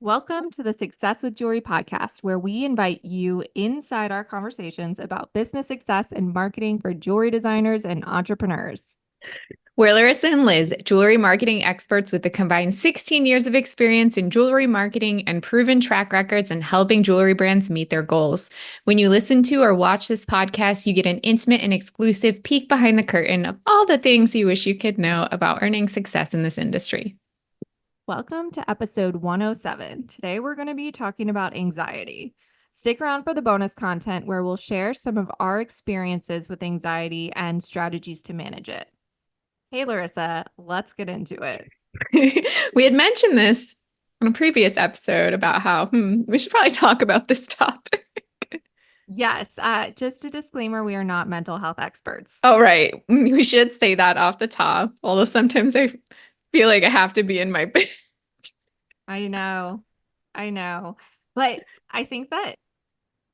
Welcome to the Success with Jewelry podcast, where we invite you inside our conversations about business success and marketing for jewelry designers and entrepreneurs. We're Laryssa and Liz, jewelry marketing experts with a combined 16 years of experience in jewelry marketing and proven track records in helping jewelry brands meet their goals. When you listen to or watch this podcast, you get an intimate and exclusive peek behind the curtain of all the things you wish you could know about earning success in this industry. Welcome to episode 107. Today, we're going to be talking about anxiety. Stick around for the bonus content where we'll share some of our experiences with anxiety and strategies to manage it. Hey, Laryssa, let's get into it. We had mentioned this on a previous episode about how we should probably talk about this topic. Yes, just a disclaimer, we are not mental health experts. Oh, right. We should say that off the top, although sometimes I feel like I have to be in my I know. But I think that,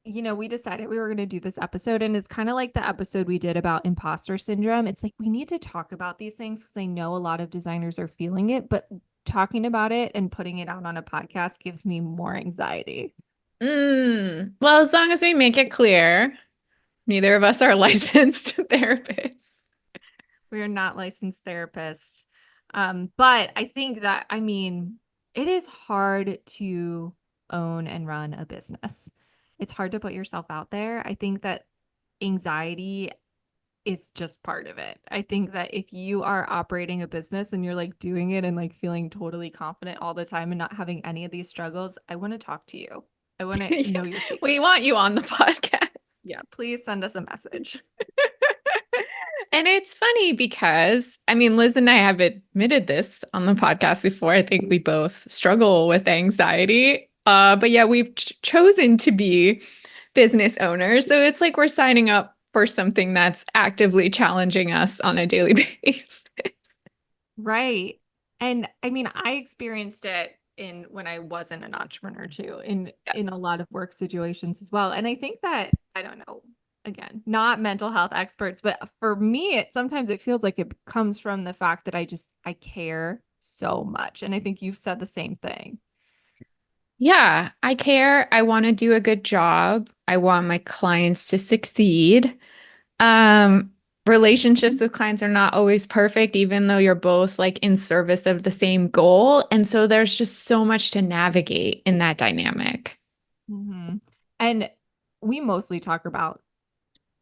we decided we were going to do this episode, and it's kind of like the episode we did about imposter syndrome. It's like we need to talk about these things because I know a lot of designers are feeling it, but talking about it and putting it out on a podcast gives me more anxiety. Well, as long as we make it clear, neither of us are licensed therapists. We are not licensed therapists. But I think that, it is hard to own and run a business. It's hard to put yourself out there. I think that anxiety is just part of it. I think that if you are operating a business and you're like doing it and like feeling totally confident all the time and not having any of these struggles, I want to talk to you. I want to Yeah, know your we secret. want you on the podcast. Yeah, please send us a message. And it's funny because, Liz and I have admitted this on the podcast before. I think we both struggle with anxiety. But yeah, we've chosen to be business owners. So it's like we're signing up for something that's actively challenging us on a daily basis. Right. And I experienced it in when I wasn't an entrepreneur too, in a Yes. lot of work situations as well. And I think that, I don't know, again, not mental health experts, but for me, sometimes it feels like it comes from the fact that I care so much. And I think you've said the same thing. Yeah, I care. I want to do a good job. I want my clients to succeed. Relationships with clients are not always perfect, even though you're both like in service of the same goal. And so there's just so much to navigate in that dynamic. Hmm. And we mostly talk about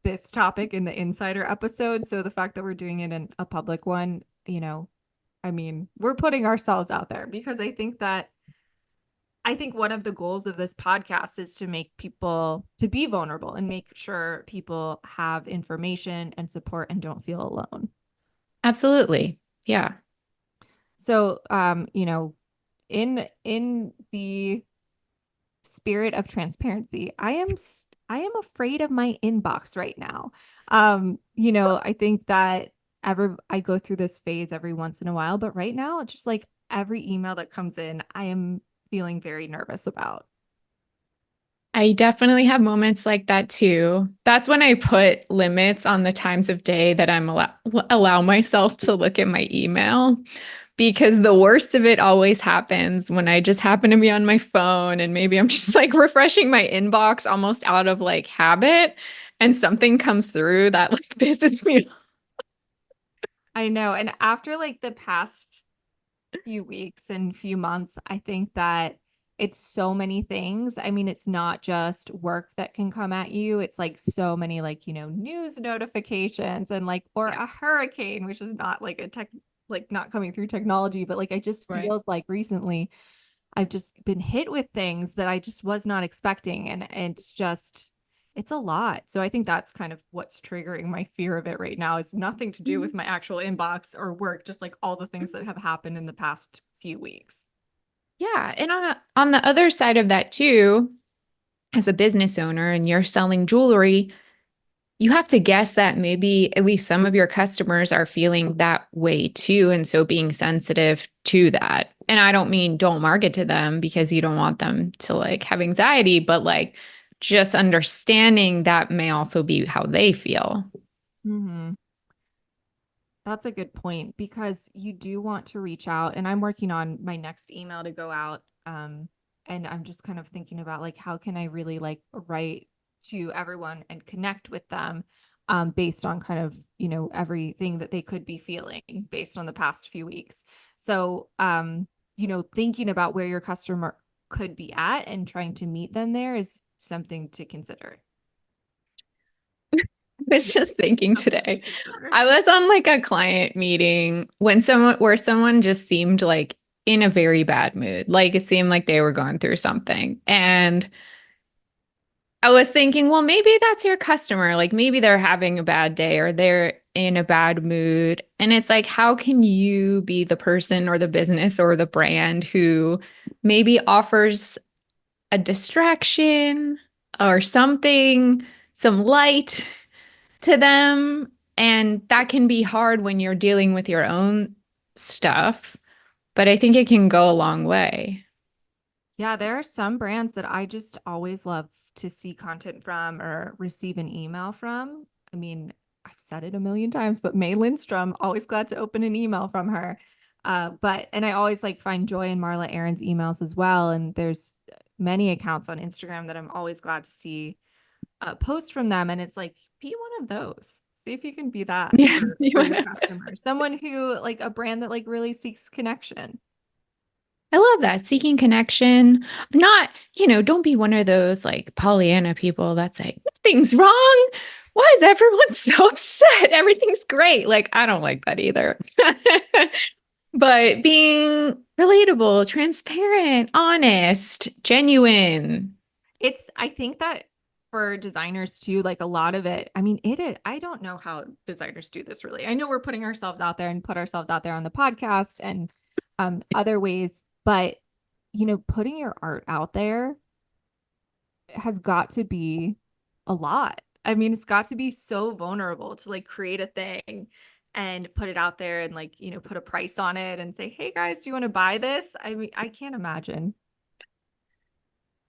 this topic in the insider episode. So the fact that we're doing it in a public one, we're putting ourselves out there because I think one of the goals of this podcast is to make people to be vulnerable and make sure people have information and support and don't feel alone. Absolutely. Yeah. So, in the spirit of transparency, I am afraid of my inbox right now. I think that I go through this phase every once in a while, but right now, just like every email that comes in, I am feeling very nervous about. I definitely have moments like that too. That's when I put limits on the times of day that allow myself to look at my email because the worst of it always happens when I just happen to be on my phone and maybe I'm just like refreshing my inbox almost out of like habit and something comes through that like pisses me off. I know. And after like the past few weeks and few months, I think that it's so many things. It's not just work that can come at you. It's like so many like, news notifications and like or Yeah. a hurricane, which is not like a tech like not coming through technology, but like I just Right. feels like recently I've just been hit with things that I just was not expecting and it's a lot. So I think that's kind of what's triggering my fear of it right now. It's nothing to do with my actual inbox or work, just like all the things that have happened in the past few weeks. Yeah. And on the other side of that too, as a business owner and you're selling jewelry, you have to guess that maybe at least some of your customers are feeling that way too. And so being sensitive to that. And I don't mean don't market to them because you don't want them to like have anxiety, but like just understanding that may also be how they feel. Hmm. That's a good point because you do want to reach out, and I'm working on my next email to go out. and I'm just kind of thinking about like how can I really like write to everyone and connect with them based on kind of, everything that they could be feeling based on the past few weeks. So, thinking about where your customer could be at and trying to meet them there is something to consider. Was just thinking Something to today. consider. I was on like a client meeting where someone just seemed like in a very bad mood. Like it seemed like they were going through something. And I was thinking, well, maybe that's your customer. Like maybe they're having a bad day or they're in a bad mood. And it's like, how can you be the person or the business or the brand who maybe offers a distraction or something, some light to them? And that can be hard when you're dealing with your own stuff, but I think it can go a long way. Yeah, there are some brands that I just always love to see content from or receive an email from. I mean, I've said it a million times, but May Lindstrom, always glad to open an email from her. And I always like find joy in Marla Aaron's emails as well. And there's many accounts on Instagram that I'm always glad to see post from them. And it's like, be one of those. See if you can be that Yeah, for your customers. Someone who like a brand that like really seeks connection. I love that. Seeking connection. Not, don't be one of those like Pollyanna people that's like, nothing's wrong. Why is everyone so upset? Everything's great. Like, I don't like that either. But being relatable, transparent, honest, genuine. I think that for designers too, like a lot of it, I mean, I don't know how designers do this really. I know we're putting ourselves out there and put ourselves out there on the podcast and other ways, but putting your art out there has got to be a lot. I mean, it's got to be so vulnerable to like create a thing and put it out there and like, put a price on it and say, "Hey guys, do you want to buy this?" I mean, I can't imagine.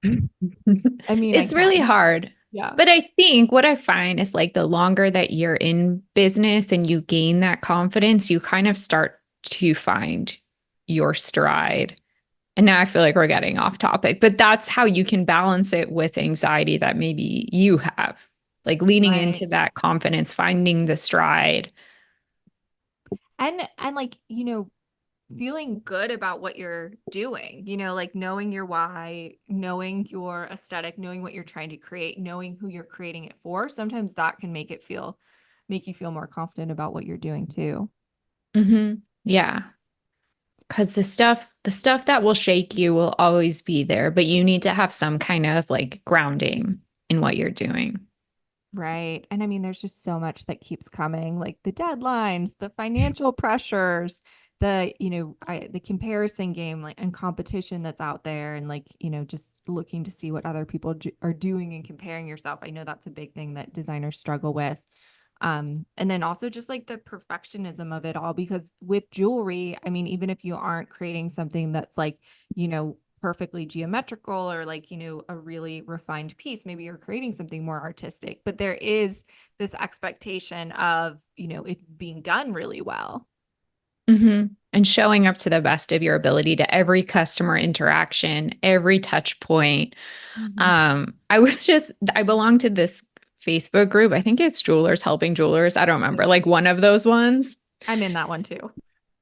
I mean, I It's really can. hard. Yeah. But I think what I find is like the longer that you're in business and you gain that confidence, you kind of start to find your stride. And now I feel like we're getting off topic, but that's how you can balance it with anxiety that maybe you have, like leaning Right. into that confidence, finding the stride. And like, feeling good about what you're doing, like knowing your why, knowing your aesthetic, knowing what you're trying to create, knowing who you're creating it for. Sometimes that can make you feel more confident about what you're doing too. Yeah. Because the stuff that will shake you will always be there, but you need to have some kind of like grounding in what you're doing. Right. And I mean, there's just so much that keeps coming, like the deadlines, the financial pressures, the comparison game, like, and competition that's out there, and like, just looking to see what other people are doing and comparing yourself. I know that's a big thing that designers struggle with. And then also just like the perfectionism of it all, because with jewelry, I mean, even if you aren't creating something that's like, perfectly geometrical or like, a really refined piece, maybe you're creating something more artistic, but there is this expectation of, it being done really well. And showing up to the best of your ability to every customer interaction, every touch point. Mhm. I belong to this Facebook group. I think it's Jewelers Helping Jewelers. I don't remember, Yeah. like one of those ones. I'm in that one too.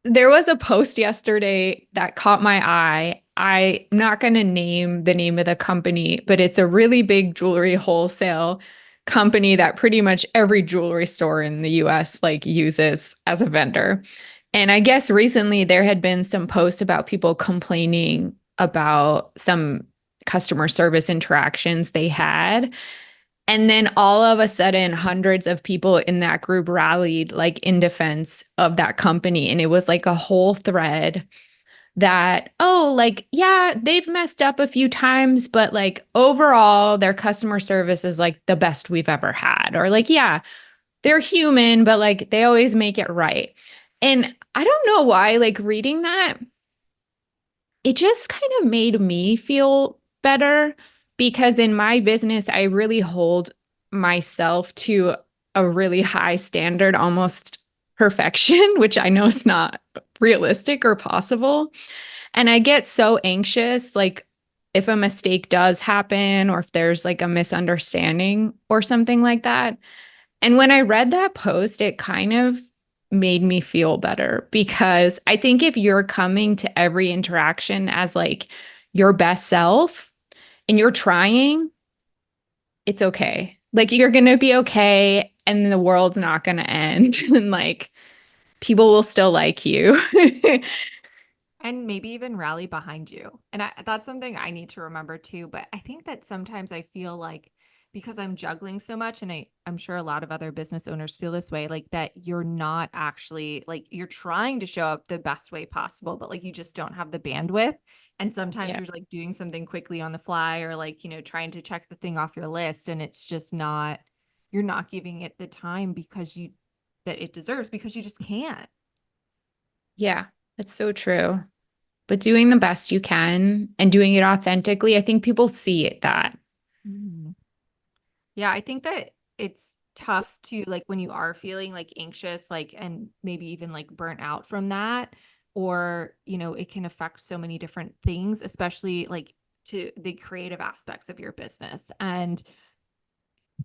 There was a post yesterday that caught my eye. I'm not going to name the name of the company, but it's a really big jewelry wholesale company that pretty much every jewelry store in the US like uses as a vendor. And I guess recently there had been some posts about people complaining about some customer service interactions they had. And then all of a sudden, hundreds of people in that group rallied like in defense of that company. And it was like a whole thread that, oh, like, yeah, they've messed up a few times, but like overall, their customer service is like the best we've ever had. Or like, yeah, they're human, but like they always make it right. And I don't know why, like reading that, it just kind of made me feel better because in my business, I really hold myself to a really high standard, almost perfection, which I know is not realistic or possible. And I get so anxious, like if a mistake does happen or if there's like a misunderstanding or something like that. And when I read that post, it kind of made me feel better because I think if you're coming to every interaction as like your best self and you're trying, it's okay. Like you're going to be okay and the world's not going to end and like people will still like you. And maybe even rally behind you. And that's something I need to remember too. But I think that sometimes I feel like because I'm juggling so much, and I'm sure a lot of other business owners feel this way, like that you're not actually like you're trying to show up the best way possible, but like you just don't have the bandwidth. And sometimes Yeah. you're like doing something quickly on the fly or like, trying to check the thing off your list. And it's just not, you're not giving it the time that it deserves because you just can't. Yeah, that's so true. But doing the best you can and doing it authentically, I think people see it that. Mhm. Yeah, I think that it's tough to like when you are feeling like anxious, like, and maybe even like burnt out from that, or, it can affect so many different things, especially like to the creative aspects of your business and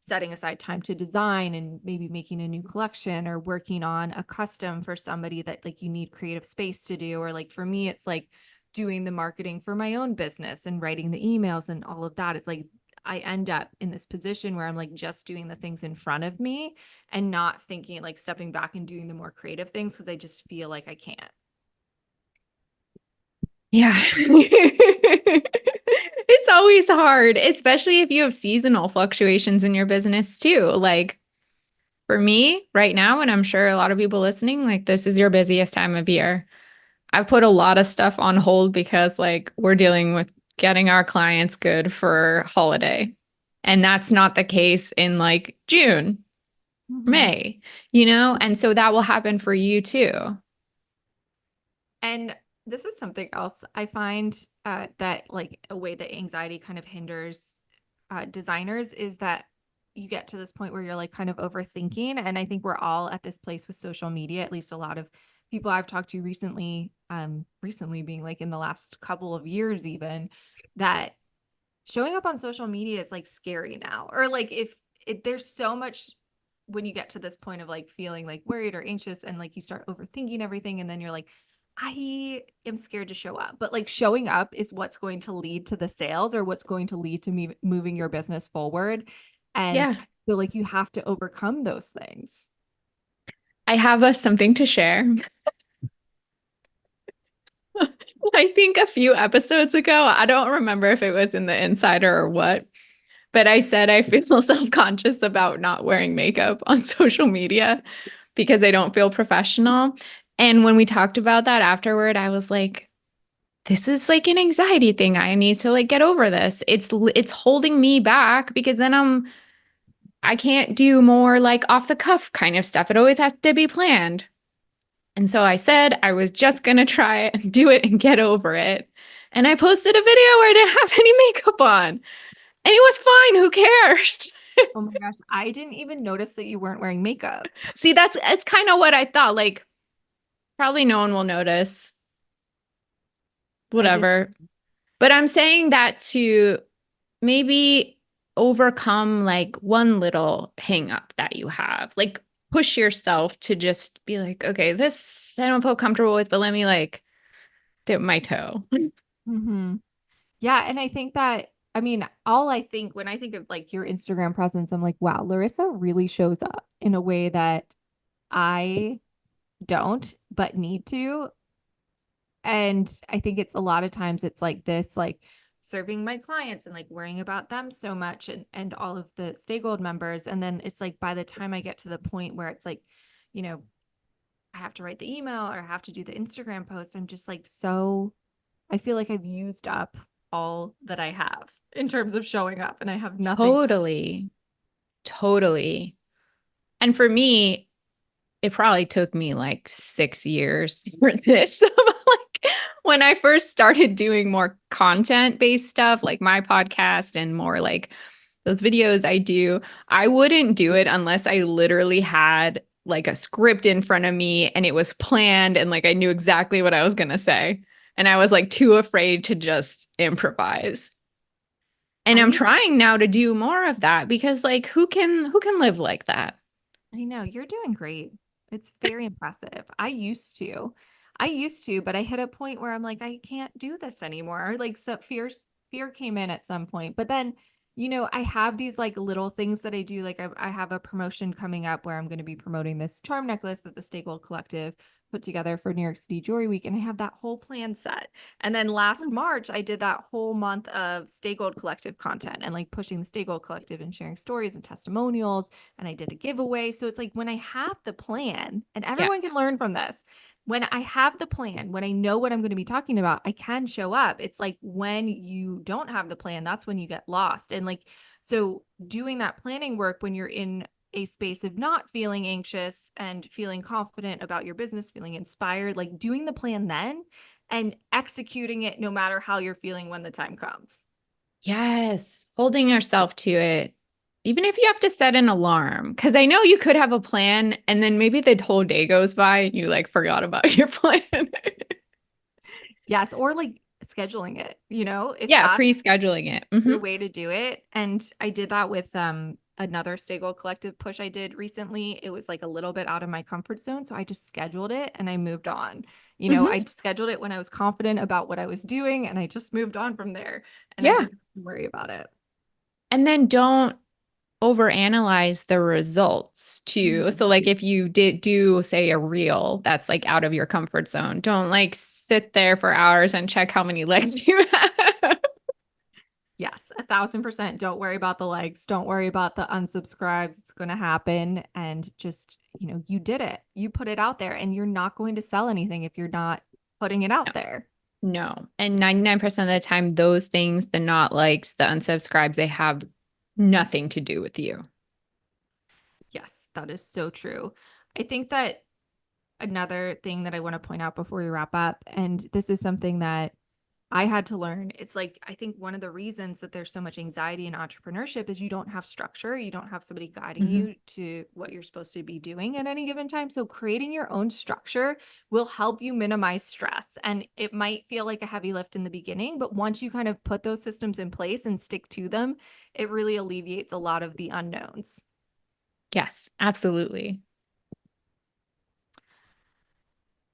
setting aside time to design and maybe making a new collection or working on a custom for somebody that like you need creative space to do. Or like for me, it's like doing the marketing for my own business and writing the emails and all of that. It's like I end up in this position where I'm like just doing the things in front of me and not thinking like stepping back and doing the more creative things because I just feel like I can't. Yeah. It's always hard, especially if you have seasonal fluctuations in your business too. Like for me right now, and I'm sure a lot of people listening, like this is your busiest time of year. I've put a lot of stuff on hold because like we're dealing with getting our clients good for holiday. And that's not the case in like June, Mhm. May, And so that will happen for you too. And this is something else I find that like a way that anxiety kind of hinders designers is that you get to this point where you're like kind of overthinking. And I think we're all at this place with social media, at least a lot of people I've talked to recently being like in the last couple of years, even that showing up on social media is like scary now. Or like if there's so much when you get to this point of like feeling like worried or anxious and like you start overthinking everything and then you're like I am scared to show up. But like showing up is what's going to lead to the sales or what's going to lead to me moving your business forward. And Yeah. I feel like you have to overcome those things. I have something to share. I think a few episodes ago, I don't remember if it was in the Insider or what, but I said I feel self-conscious about not wearing makeup on social media because I don't feel professional. And when we talked about that afterward, I was like, this is like an anxiety thing. I need to like get over this. It's holding me back because then I can't do more like off the cuff kind of stuff. It always has to be planned. And so I said I was just going to try it and do it and get over it. And I posted a video where I didn't have any makeup on. And it was fine. Who cares? Oh my gosh, I didn't even notice that you weren't wearing makeup. See, that's kind of what I thought. Like, probably no one will notice, I did. whatever. But I'm saying that to maybe overcome like one little hang up that you have. Like, push yourself to just be like, okay, this I don't feel comfortable with, but let me like dip my toe. Hmm. Yeah, and I think that I mean, all I think when I think of like your Instagram presence, I'm like, wow, Laryssa really shows up in a way that I don't, but need to. And I think it's a lot of times it's like this, like serving my clients and like worrying about them so much and all of the stakeholder members. And then it's like by the time I get to the point where it's like, you know, I have to write the email or I have to do the Instagram post, I'm just like so I feel like I've used up all that I have in terms of showing up and I have nothing. Totally. Totally. And for me, it probably took me like 6 years for this. Like when I first started doing more content-based stuff, like my podcast and more like those videos I do, I wouldn't do it unless I literally had like a script in front of me and it was planned and like I knew exactly what I was gonna say. And I was like too afraid to just improvise. And I'm I trying now to do more of that because like who can live like that? I know you're doing great. It's very impressive. I used to, but I hit a point where I'm like, I can't do this anymore. Like, so fear came in at some point. But then, I have these like little things that I do. Like, I have a promotion coming up where I'm going to be promoting this charm necklace that the Stakehold Collective put together for New York City Jewelry Week, and I have that whole plan set. And then last March, I did that whole month of Stay Gold Collective content and like pushing the Stay Gold Collective and sharing stories and testimonials. And I did a giveaway. So it's like when I have the plan, and Yeah. everyone can learn from this. When I have the plan, when I know what I'm going to be talking about, I can show up. It's like when you don't have the plan, that's when you get lost. And like, so doing that planning work when you're in a space of not feeling anxious and feeling confident about your business, feeling inspired, like doing the plan then and executing it no matter how you're feeling when the time comes. Yes, holding yourself to it. Even if you have to set an alarm, because I know you could have a plan and then maybe the whole day goes by and you like forgot about your plan. Yes, or like scheduling it, if Yeah, that's pre-scheduling it. your way to do it. And I did that with another Stay Gold Collective push I did recently. It was like a little bit out of my comfort zone, so I just scheduled it and I moved on. Hmm. I scheduled it when I was confident about what I was doing and I just moved on from there and I Yeah. didn't worry about it. And then don't overanalyze the results too. Mhm. So like if you did do say a reel that's like out of your comfort zone, don't like sit there for hours and check how many legs you have. Yes, 1,000%. Don't worry about the likes. Don't worry about the unsubscribes. It's going to happen. And just, you did it. You put it out there and you're not going to sell anything if you're not putting it out there. No. And 99% of the time, those things, the not likes, the unsubscribes, they have nothing to do with you. Yes, that is so true. I think that another thing that I want to point out before we wrap up, and this is something that I had to learn. It's like, I think one of the reasons that there's so much anxiety in entrepreneurship is you don't have structure. You don't have somebody guiding Mhm. you to what you're supposed to be doing at any given time. So creating your own structure will help you minimize stress. And it might feel like a heavy lift in the beginning, but once you kind of put those systems in place and stick to them, it really alleviates a lot of the unknowns. Yes, absolutely.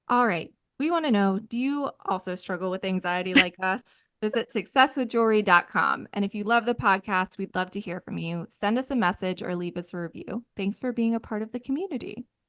All right. We want to know, do you also struggle with anxiety like us? Visit successwithjewelry.com. And if you love the podcast, we'd love to hear from you. Send us a message or leave us a review. Thanks for being a part of the community.